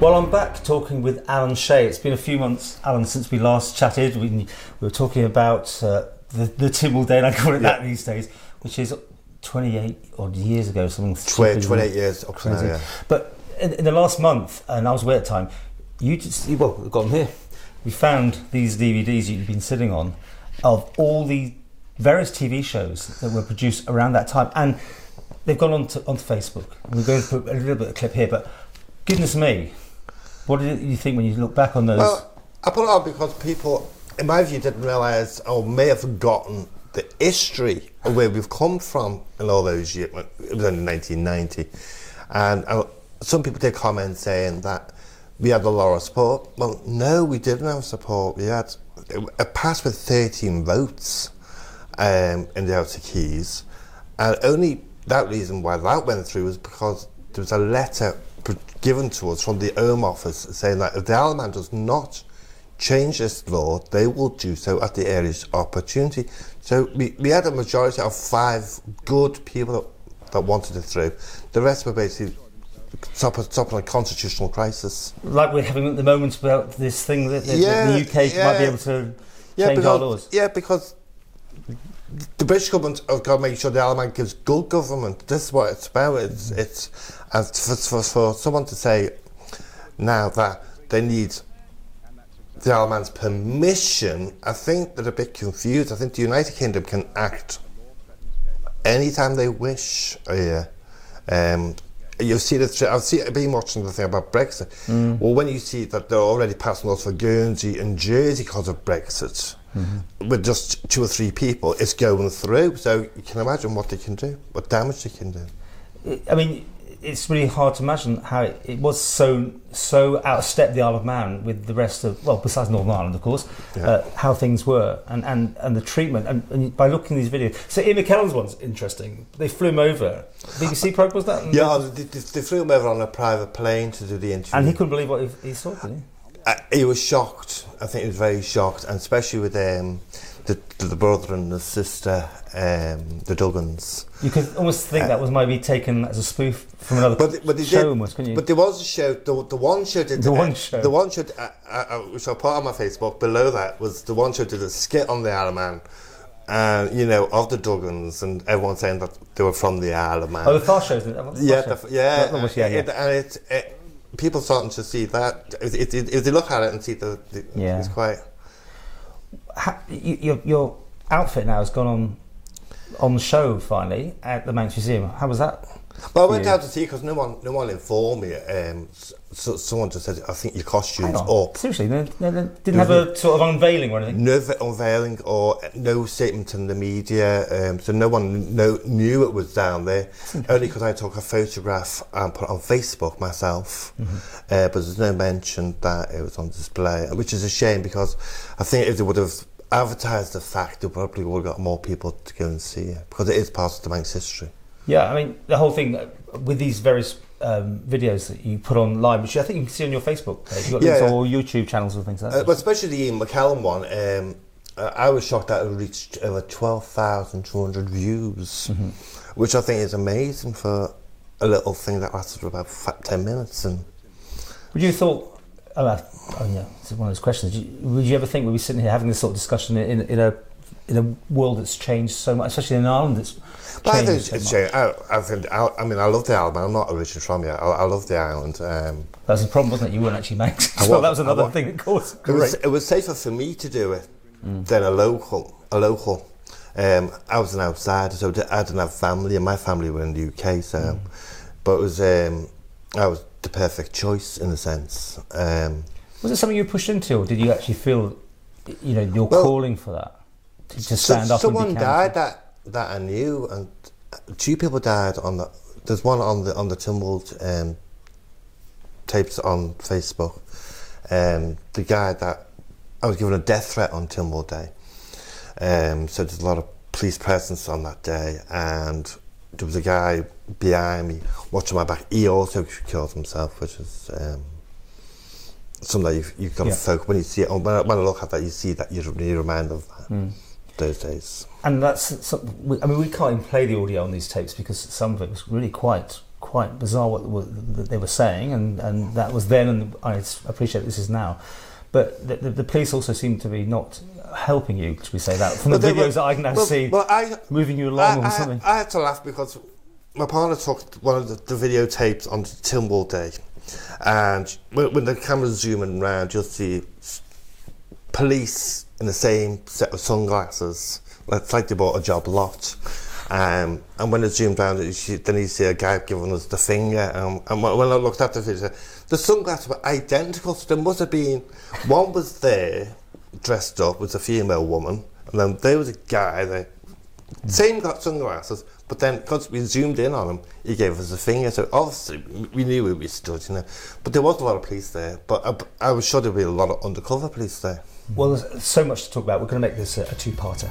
Well, I'm back talking with Alan Shea. It's been a few months, Alan, since we last chatted. We were talking about the Tynwald Day, and I call it that these days, which is 28 odd years ago, something. 28 years up to now, yeah. But in the last month, and I was away at the time, we've got them here. We found these DVDs you've been sitting on of all the various TV shows that were produced around that time, and they've gone onto Facebook. And we're going to put a little bit of clip here, but goodness me, what did you think when you look back on those? Well, I put it on because people, in my view, didn't realise or may have forgotten the history of where we've come from in all those years. It was in 1990, and some people did comment saying that we had a lot of support. Well, no, we didn't have support. It passed with 13 votes in the House of Keys, and only that reason why that went through was because there was a letter given to us from the Home Office saying that if the Isle of Man does not change this law, they will do so at the earliest opportunity. So we had a majority of 5 good people that wanted it through. The rest were basically stopping a constitutional crisis. Like we're having at the moment about this thing that the UK might be able to change our laws. Yeah, because the British government have got to make sure the Isle of Man gives good government. This is what it's about. It's and for someone to say now that they need the Isle of Man's permission, I think they're a bit confused. I think the United Kingdom can act anytime they wish. You see I've been watching the thing about Brexit. Well, when you see that they're already passing laws for Guernsey and Jersey because of Brexit, with just 2 or 3 people, it's going through. So you can imagine what they can do, what damage they can do. I mean, it's really hard to imagine how it was so outstepped the Isle of Man with the rest of, well, besides Northern Ireland, of course, how things were and the treatment. And by looking at these videos, so Ian McKellen's one's interesting. They flew him over. BBC program was that? Yeah, they flew him over on a private plane to do the interview. And he couldn't believe what he saw, did he? He was shocked. I think he was very shocked, and especially with the brother and the sister, the Duggans. You could almost think that was maybe taken as a spoof from another show, almost, couldn't you? But there was a show. The one show did. The one show, which I put on my Facebook. Below that was the one show did a skit on the Isle of Man, and of the Duggans, and everyone saying that they were from the Isle of Man. Oh, the far shows. People starting to see that if they look at it and see that it's quite. Your outfit now has gone on show finally at the Manx Museum. How was that? Well, I went out to see because no one informed me. So someone just said, "I think your costume's up." Seriously, they didn't have a sort of unveiling or anything. No unveiling or no statement in the media. So no one knew it was down there. Only because I took a photograph and put it on Facebook myself. But there's no mention that it was on display, which is a shame because I think if they would have advertised the fact, they probably would have got more people to go and see it because it is part of the Manx history. Yeah, I mean, the whole thing with these various videos that you put online, which I think you can see on your Facebook page. You've got links or YouTube channels and things like that. But especially the Ian McKellen one, I was shocked that it reached over 12,200 views, which I think is amazing for a little thing that lasted for about 10 minutes. And would you have thought, it's one of those questions, would you ever think we'd be sitting here having this sort of discussion in a world that's changed so much, especially in Ireland that's changed so much? I mean, I love the island. I'm not originally from here. I love the island. That was the problem, wasn't it? You weren't actually Manx. So that was another thing that caused it was safer for me to do it than a local. I was an outsider, so I didn't have family, and my family were in the UK. So, but it was I was the perfect choice in a sense. Was it something you pushed into, or did you actually feel, your calling for that? To stand up someone and be died that I knew, and 2 people died on the. There's one on the Tynwald tapes on Facebook. The guy that I was given a death threat on Tynwald Day. So there's a lot of police presence on that day, and there was a guy behind me watching my back. He also killed himself, which is something that you've got to focus when you see it. When I look at that, you see that you're reminded of that. Those days. And that's, we can't even play the audio on these tapes because some of it was really quite quite bizarre what they were saying, and that was then, and I appreciate this is now. But the police also seem to be not helping you, should we say that, from the videos that I can now see, moving you along or something. I had to laugh because my partner took one of the videotapes on Timble Day, and when the camera's zooming around, you'll see police in the same set of sunglasses. It's like they bought a job lot. And when it zoomed down, then you see a guy giving us the finger. And when I looked at the video, the sunglasses were identical. So there must have been, one was there, dressed up, was a female woman. And then there was a guy there, same got sunglasses, but then because we zoomed in on him, he gave us a finger. So obviously we knew where we stood, you know. But there was a lot of police there. But I was sure there'd be a lot of undercover police there. Well, there's so much to talk about. We're going to make this a two-parter.